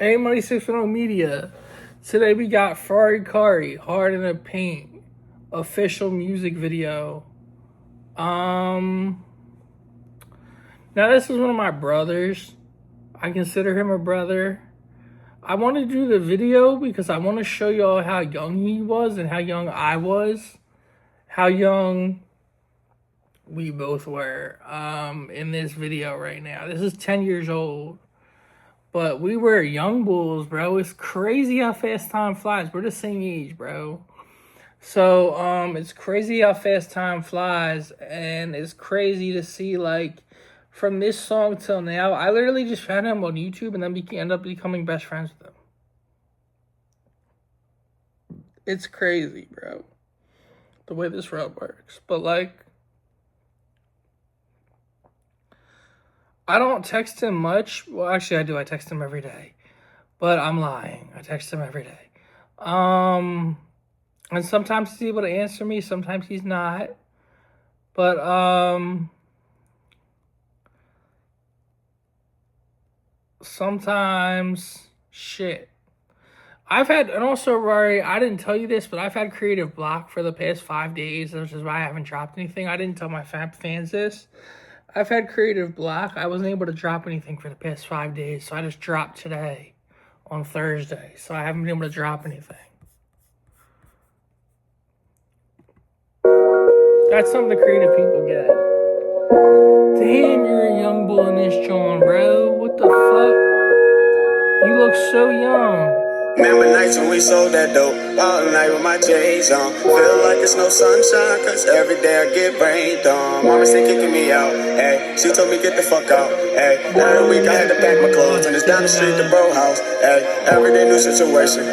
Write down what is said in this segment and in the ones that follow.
Hey, Money 610 Media. Today we got Ferrari Kari, Hard in the Paint, official music video. Now this is one of my brothers. I consider him a brother. I want to do the video because I want to show y'all how young he was and how young I was. How young we both were in this video right now. This is 10 years old. But we were young bulls, bro. It's crazy how fast time flies. We're the same age, bro. So, it's crazy how fast time flies. And it's crazy to see, like, from this song till now, I literally just found him on YouTube and then end up becoming best friends with him. It's crazy, bro. The way this road works. But, like, I don't text him much. Well, actually, I do. I text him every day. But I'm lying. I text him every day. And sometimes he's able to answer me. Sometimes he's not. But, sometimes, shit. And also, Rory, I didn't tell you this, but I've had creative block for the past 5 days, which is why I haven't dropped anything. I didn't tell my fans this. I've had creative block. I wasn't able to drop anything for the past 5 days, so I just dropped today on Thursday. So I haven't been able to drop anything. That's something the creative people get. Damn, you're a young bull in this joint, bro. What the fuck? You look so young. Remember nights when we sold that dope, all night with my J's on. Feel like it's no sunshine, cause every day I get rained on. Mama said kicking me out, ayy. She told me get the fuck out, ayy. Every week I had to pack my clothes, and it's down the street to bro house, ayy. Every day new situation.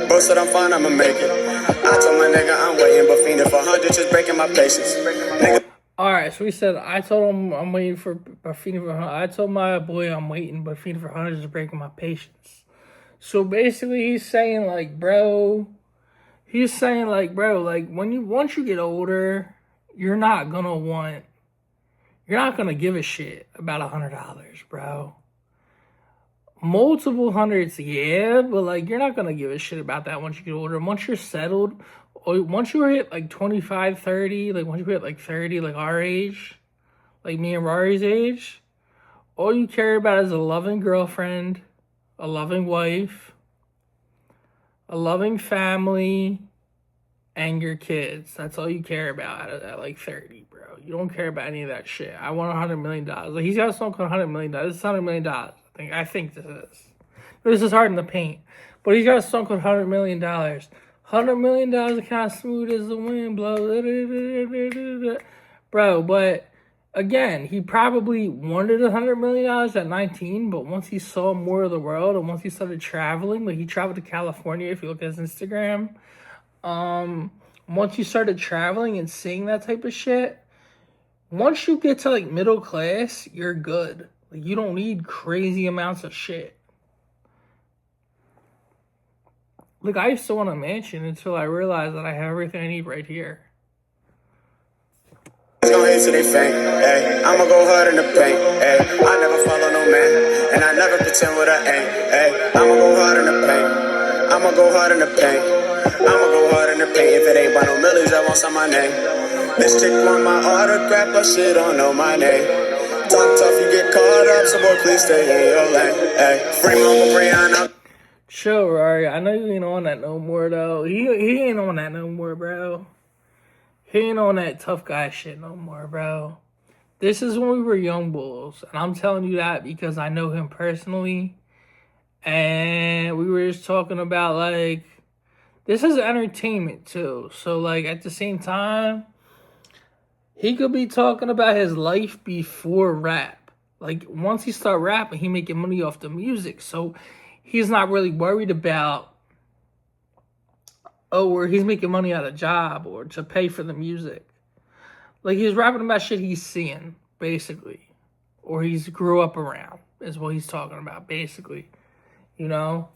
Bro said I'm fine, I'ma make it. I told my nigga I'm waiting, but fiending for 100, just breaking my patience. Nigga. Alright, so he said, I told him I'm waiting for feeding for 100. I told my boy I'm waiting, but feeding for 100 is breaking my patience. So basically he's saying like, bro, like once you get older, you're not gonna give a shit about $100, bro. Multiple hundreds, yeah, but like you're not gonna give a shit about that once you get older. Once you're settled, or once you hit like 25, 30, like once you hit like 30, like our age, like me and Rory's age, all you care about is a loving girlfriend, a loving wife, a loving family, and your kids. That's all you care about at like 30, bro. You don't care about any of that shit. I want $100 million. Like he's got a song called $100 million. This is $100 million. I think this is. This is Hard in the Paint. But he's got a song called $100 million. $100 million is kind of smooth as the wind blows. Bro, but again, he probably wanted $100 million at 19, but once he saw more of the world and once he started traveling, like he traveled to California, if you look at his Instagram, once you started traveling and seeing that type of shit, once you get to like middle class, you're good. Like you don't need crazy amounts of shit. Like I used to want a mansion until I realized that I have everything I need right here. Gon' hate till they faint, ayy. I'ma go hard in the paint, ayy. I never follow no man, and I never pretend what I ain't, ayy. I'ma go hard in the paint, I'ma go hard in the paint, I'ma go hard in the paint. If it ain't by no millions, I want some my name. This chick want my autograph, but she don't know my name. Talk tough, you get caught up, so boy, please stay in your lane, ayy. Free Mama Brianna. Chill, Rory. I know you ain't on that no more, though. He ain't on that no more, bro. He ain't on that tough guy shit no more, bro. This is when we were young bulls. And I'm telling you that because I know him personally. And we were just talking about, like, this is entertainment, too. So, like, at the same time, he could be talking about his life before rap. Like, once he start rapping, he making money off the music. So, he's not really worried about, or he's making money at a job or to pay for the music. Like, he's rapping about shit he's seeing, basically. Or he's grew up around, is what he's talking about, basically. You know?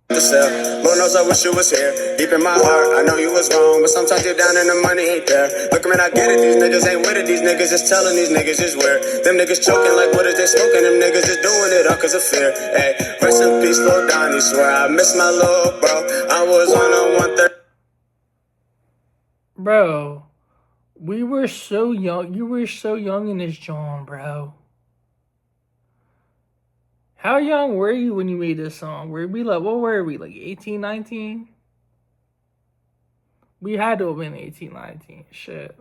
to sell. Lord knows I wish you was here. Deep in my heart, I know you was wrong, but sometimes you're down and the money ain't there. Look, man, I get it. These niggas ain't with it. These niggas just telling these niggas is weird. Them niggas choking like what is they smoking? Them niggas just doing it all cause of fear. Hey, rest in peace, Lord Donnie. Swear I miss my little bro. I was on a 130. Bro, we were so young. You were so young in this John, bro. How young were you when you made this song? Were we like, what were we, like 18, 19? We had to have been 18, 19. Shit.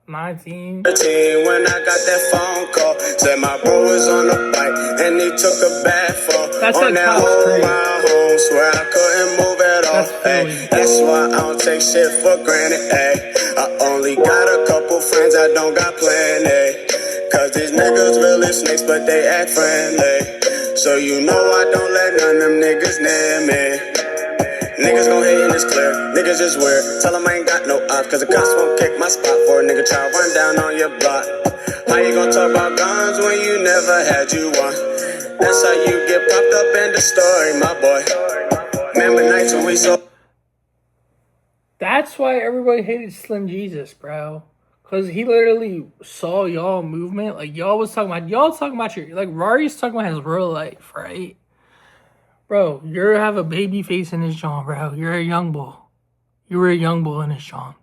19. When I got that phone call, said my bro was on the bike and he took a bad fall. That's on like that whole ride home, swear I couldn't move at all. That's why I don't take shit for granted. Ay. I only got a couple friends, I don't got plenty. Cause these niggas really snakes, but they act friendly. So you know I don't let none of them niggas near me. Niggas gon' hate and it's clear, niggas is weird. Tell them I ain't got no op, cause the cops won't kick my spot for a nigga try to run down on your block. How you gon' talk about guns when you never had you one? That's how you get popped up in the story, my boy. Remember nights when we saw. That's why everybody hated Slim Jesus, bro. Cause he literally saw y'all movement. Like y'all talking about your, like Rory's talking about his real life, right? Bro, you have a baby face in his John, bro. You're a young bull. You were a young bull in his John.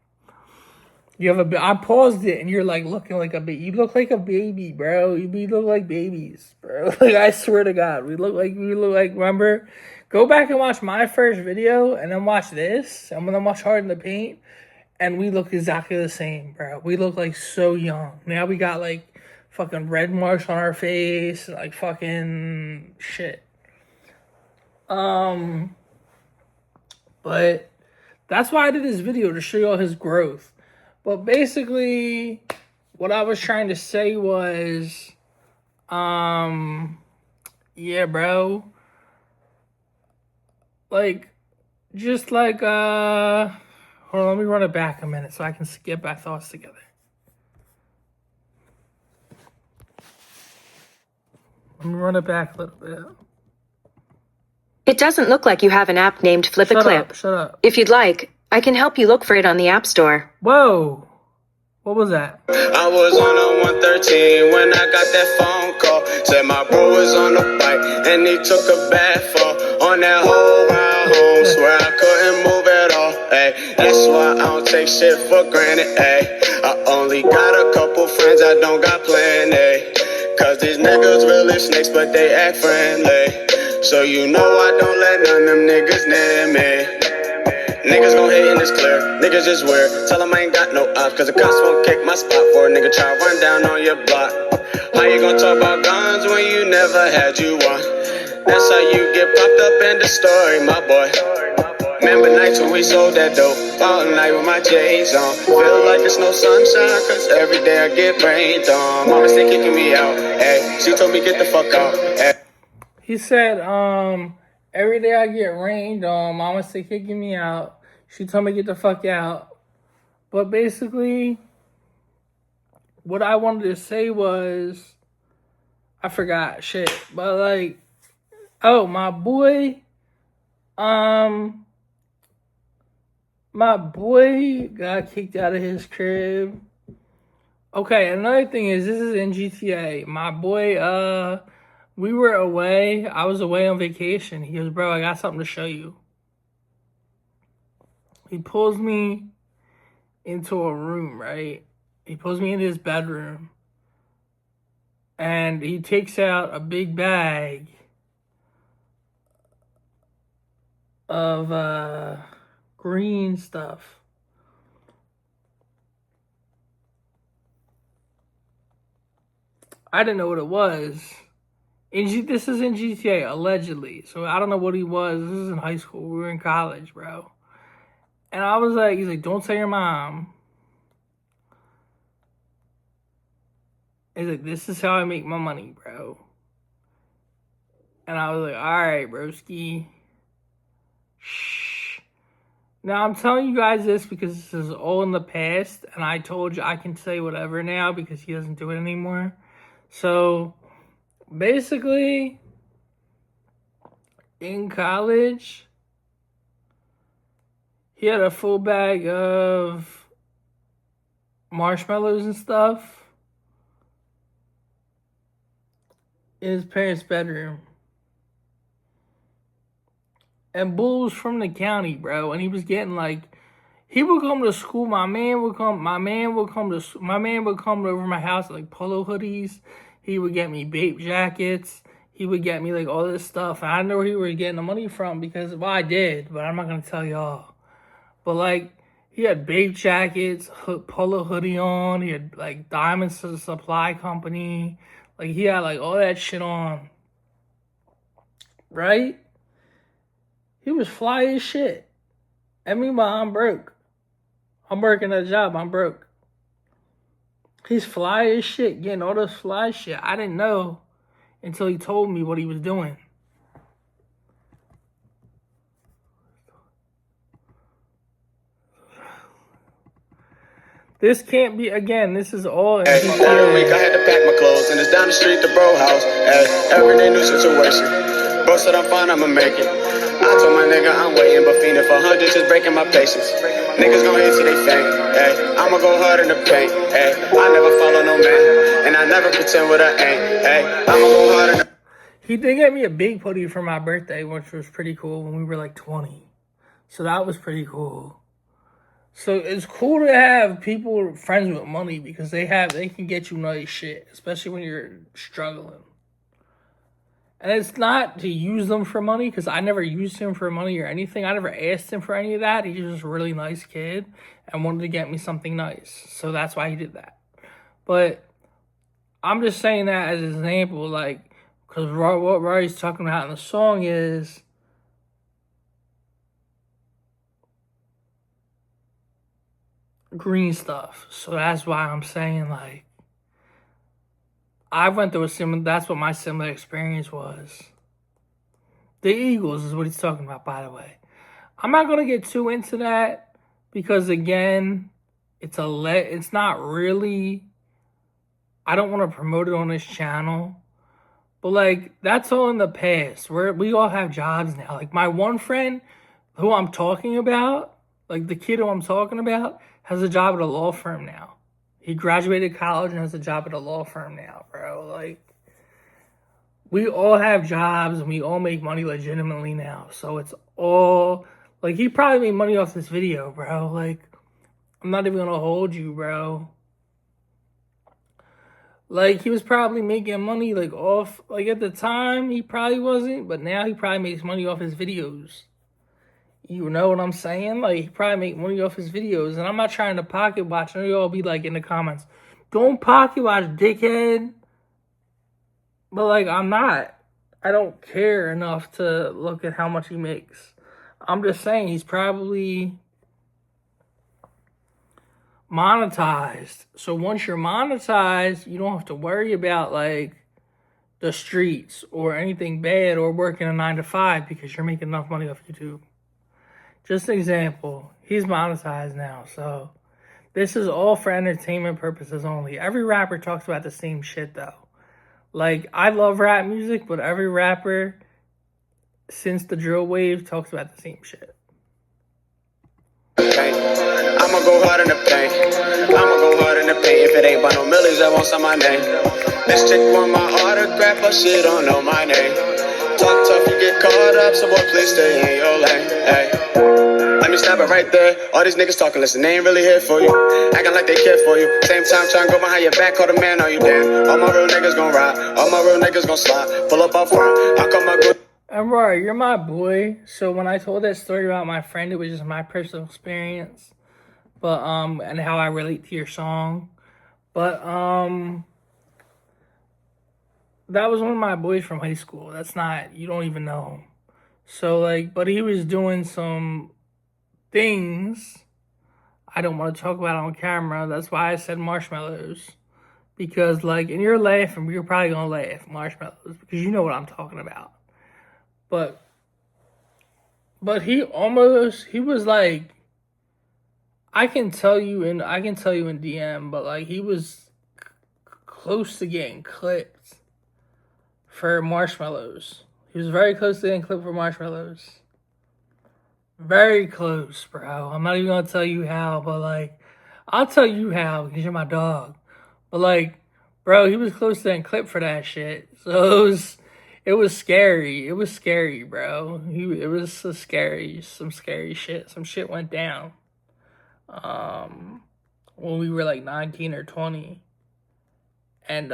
You have I paused it and you're like looking like a baby. You look like a baby, bro. We look like babies, bro. Like I swear to God, we look like, remember? Go back and watch my first video and then watch this. I'm gonna watch Hard in the Paint. And we look exactly the same, bro. We look like so young. Now we got like fucking red marks on our face, like fucking shit. But that's why I did this video, to show y'all his growth. But basically, what I was trying to say was, yeah, bro. Like, just like, hold on, let me run it back a minute so I can get my thoughts together. Let me run it back a little bit. It doesn't look like you have an app named Flip a Clip. Shut up. If you'd like, I can help you look for it on the App Store. Whoa. What was that? I was on a 113 when I got that phone call. Said my bro was on the bike and he took a bad fall. On that whole ride home, swear I couldn't move at all. Ay. That's why I don't take shit for granted. Ay. I only got a couple friends, I don't got plenty. Cause these niggas really snakes, but they act friendly. So you know I don't let none of them niggas near me. Niggas gon' hate and it's clear, niggas is weird. Tell them I ain't got no op, cause the cops won't kick my spot for a nigga try to run down on your block. How you gon' talk about guns when you never had you one? That's how you get popped up in the story, my boy. Remember nights when we sold that dope, all night with my J's on. Feel like it's no sunshine, cause every day I get rained on. Mama still kicking me out, ayy. She told me get the fuck out, ayy. He said, every day I get rained on, mama still kicking me out. She told me get the fuck out. But basically, what I wanted to say was, I forgot shit. But like, oh, my boy got kicked out of his crib. Okay, another thing is, this is in GTA. My boy, we were away. I was away on vacation. He goes, bro, I got something to show you. He pulls me into a room, right? He pulls me into his bedroom. And he takes out a big bag of green stuff. I didn't know what it was. This is in GTA, allegedly. So I don't know what he was. This is in high school. We were in college, bro. And I was like, he's like, don't tell your mom. He's like, this is how I make my money, bro. And I was like, all right, broski. Shh. Now, I'm telling you guys this because this is all in the past. And I told you I can say whatever now because he doesn't do it anymore. So, basically, in college, he had a full bag of marshmallows and stuff in his parents' bedroom. And Bull was from the county, bro, and he was getting like, he would come to school. My man would come over my house with like polo hoodies. He would get me Bape jackets. He would get me like all this stuff. And I know where he was getting the money from because, well, I did, but I'm not gonna tell y'all. But like, he had Bape jackets, polo hoodie on. He had like Diamonds to the Supply Company. Like he had like all that shit on, right? He was fly as shit. And meanwhile, I'm broke. I'm working a job. I'm broke. He's fly as shit, getting all this fly shit. I didn't know until he told me what he was doing. This can't be, again, this is all in Hey, every week I had to pack my clothes, and it's down the street to Bro House. Hey, everyday new situation. Bro said I'm fine, I'ma make it. I told my nigga I'm waiting, but fiending for hundreds just breaking my patience. Niggas gon' hit till they faint. Hey, I'ma go hard in the paint. Hey, I never follow no man, and I never pretend what I ain't. Hey, I'ma go hard in the. He did get me a big hoodie for my birthday, which was pretty cool when we were like 20. So that was pretty cool. So it's cool to have people friends with money because they can get you nice shit, especially when you're struggling. And it's not to use them for money because I never used him for money or anything. I never asked him for any of that. He's just a really nice kid and wanted to get me something nice. So that's why he did that. But I'm just saying that as an example, like, because what Rory's talking about in the song is green stuff. So that's why I'm saying, like, I went through that's what my similar experience was. The Eagles is what he's talking about, by the way. I'm not going to get too into that because, again, it's not really, I don't want to promote it on this channel. But, like, that's all in the past. We all have jobs now. Like, my one friend who I'm talking about, like the kid who I'm talking about, has a job at a law firm now. He graduated college and has a job at a law firm now, bro. Like, we all have jobs and we all make money legitimately now. So it's all, like, he probably made money off this video, bro. Like, I'm not even gonna hold you, bro. Like, he was probably making money, like, off, like, at the time, he probably wasn't, but now he probably makes money off his videos. You know what I'm saying? Like, he probably make money off his videos. And I'm not trying to pocket watch. I know y'all be like in the comments, don't pocket watch, dickhead. But, like, I'm not. I don't care enough to look at how much he makes. I'm just saying he's probably monetized. So once you're monetized, you don't have to worry about, like, the streets or anything bad or working a 9-to-5 because you're making enough money off YouTube. Just an example, he's monetized now, so this is all for entertainment purposes only. Every rapper talks about the same shit, though. Like, I love rap music, but every rapper since the drill wave talks about the same shit. I'ma go hard in the paint. I'ma go hard in the paint. If it ain't by no millies, that won't sign my name. This chick want my autograph, but she don't know my name. Talk tough, you get caught up, so boy, please stay in your lane. Hey. Let me stop it right there. All these niggas talking, listen, they ain't really here for you. Acting like they care for you. Same time trying to go behind your back, call the man, are you damn? All my real niggas gon' ride. All my real niggas gon' slide. Pull up out front. How come my good? And Rory, you're my boy. So when I told that story about my friend, it was just my personal experience. But, and how I relate to your song. But, that was one of my boys from high school. That's not, you don't even know him. So, like, but he was doing some things I don't want to talk about on camera. That's why I said marshmallows. Because, like, and you're laughing, but you're probably going to laugh, marshmallows. Because you know what I'm talking about. But he was like, I can tell you in DM, but, like, he was close to getting clipped for marshmallows. He was very close to getting clipped for marshmallows. Very close, bro. I'm not even gonna tell you how, but like, I'll tell you how because you're my dog. But like, bro, he was close to getting clipped for that shit. So it was scary. It was scary, bro. It was so scary. Some scary shit. Some shit went down. When we were like 19 or 20. And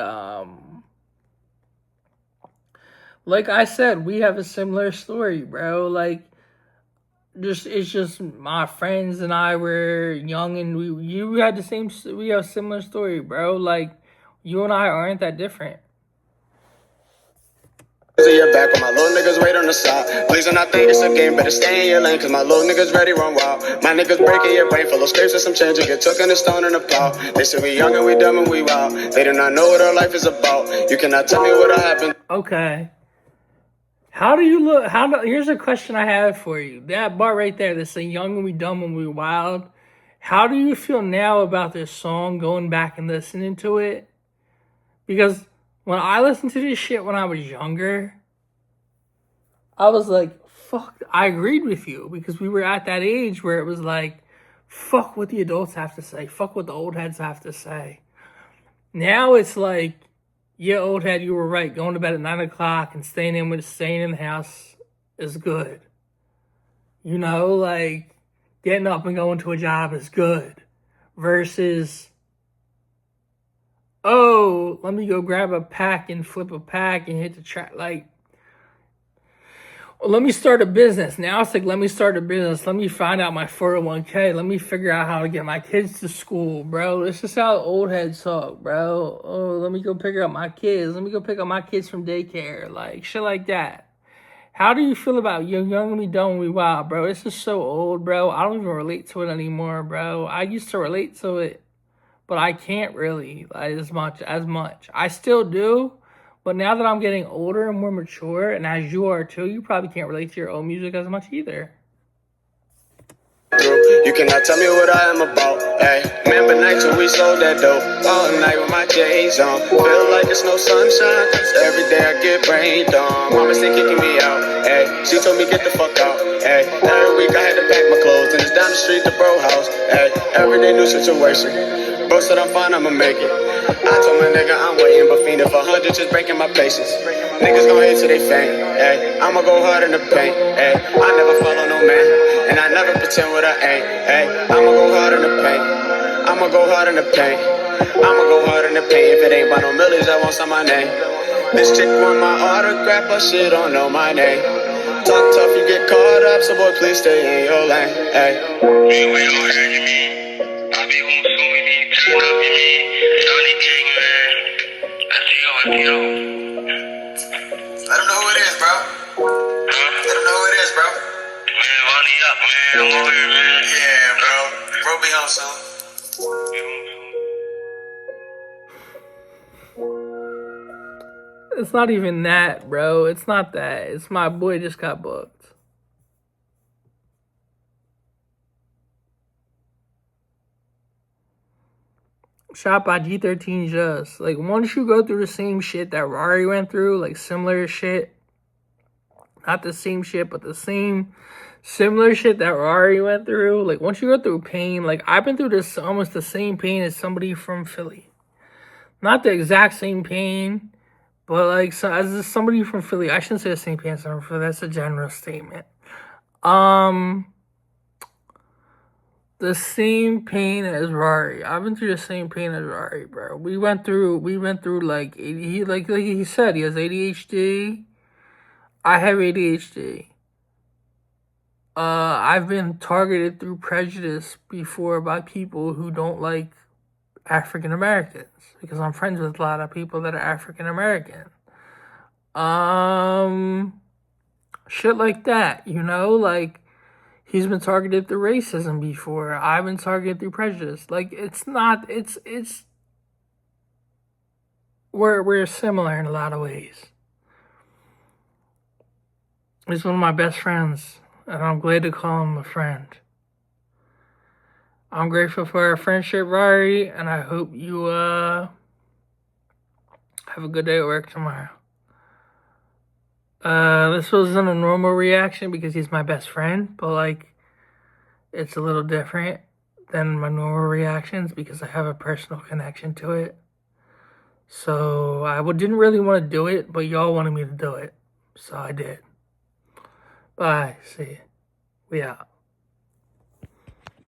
like I said, we have a similar story, bro. Like, it's just my friends and I were young, and we have a similar story, bro. Like, you and I aren't that different. Your back when my little niggas wait on the side. Please, and I think it's a game, better stay in your lane, cause my little niggas ready run wild. My niggas breaking your brain full of scrapes and some change, and get took in the stone and the plow. They say we young and we dumb and we wild. They do not know what our life is about. You cannot tell me what happened. Okay. How do you look? Here's a question I have for you. That bar right there that say young and we dumb and we wild. How do you feel now about this song, going back and listening to it? Because when I listened to this shit when I was younger, I was like, fuck, I agreed with you, because we were at that age where it was like, fuck what the adults have to say, fuck what the old heads have to say. Now it's like, yeah, old head, you were right. Going to bed at 9 o'clock and staying in the house is good. You know, like, getting up and going to a job is good. Versus, oh, let me go grab a pack and flip a pack and hit the track. Like, let me start a business. Now it's like, let me start a business. Let me find out my 401k. Let me figure out how to get my kids to school, bro. This is how old heads talk, bro. Oh, let me go pick up my kids. Let me go pick up my kids from daycare. Like, shit like that. How do you feel about young and we dumb and we wild, bro? This is so old, bro. I don't even relate to it anymore, bro. I used to relate to it, but I can't really, like, as much. I still do. But now that I'm getting older and more mature, and as you are too, you probably can't relate to your own music as much either. You cannot tell me what I am about. Hey, remember nights when we sold that dope all night with my J's on. Feel like it's no sunshine, cause every day I get rained on. Mama still kicking me out. Hey, she told me get the fuck out. Hey, every week I had to pack my clothes and it's down the street to bro house. Hey, every day new situation. Bro said I'm fine, I'ma make it. I told my nigga I'm waiting, but fiending for hundreds, just breaking my patience. Niggas gon' hate till they faint. Ay, I'ma go hard in the paint. Ay, I never follow no man, and I never pretend what I ain't. Ay, I'ma go hard in the paint. I'ma go hard in the paint. I'ma go hard in the paint. If it ain't by no millions, I won't sign my name. This chick want my autograph, but she don't know my name. Talk tough, you get caught up, so boy, please stay in your lane. Ay. Let him know who it is, bro. Let him know who it is, bro. Man, money up, man. I'm over here, man. Yeah, bro. Bro be home soon. It's not even that, bro. It's not that. It's my boy just got booked. Shot by G13 Just. Like, once you go through the same shit that Ferrari went through, like similar shit, not the same shit, but the same similar shit that Ferrari went through, like, once you go through pain, like, I've been through this almost the same pain as somebody from Philly. Not the exact same pain, but like, so, as somebody from Philly, I shouldn't say the same pain as someone from Philly, that's a general statement. The same pain as Ferrari. I've been through the same pain as Ferrari, bro. We went through like he said, he has ADHD. I have ADHD. I've been targeted through prejudice before by people who don't like African Americans, because I'm friends with a lot of people that are African American. Shit like that, you know, like, he's been targeted through racism before. I've been targeted through prejudice. Like, we're similar in a lot of ways. He's one of my best friends, and I'm glad to call him a friend. I'm grateful for our friendship, Ferrari, and I hope you have a good day at work tomorrow. This wasn't a normal reaction because he's my best friend, but like, it's a little different than my normal reactions because I have a personal connection to it. So I didn't really want to do it, but y'all wanted me to do it, so I did. Bye. See ya. We out.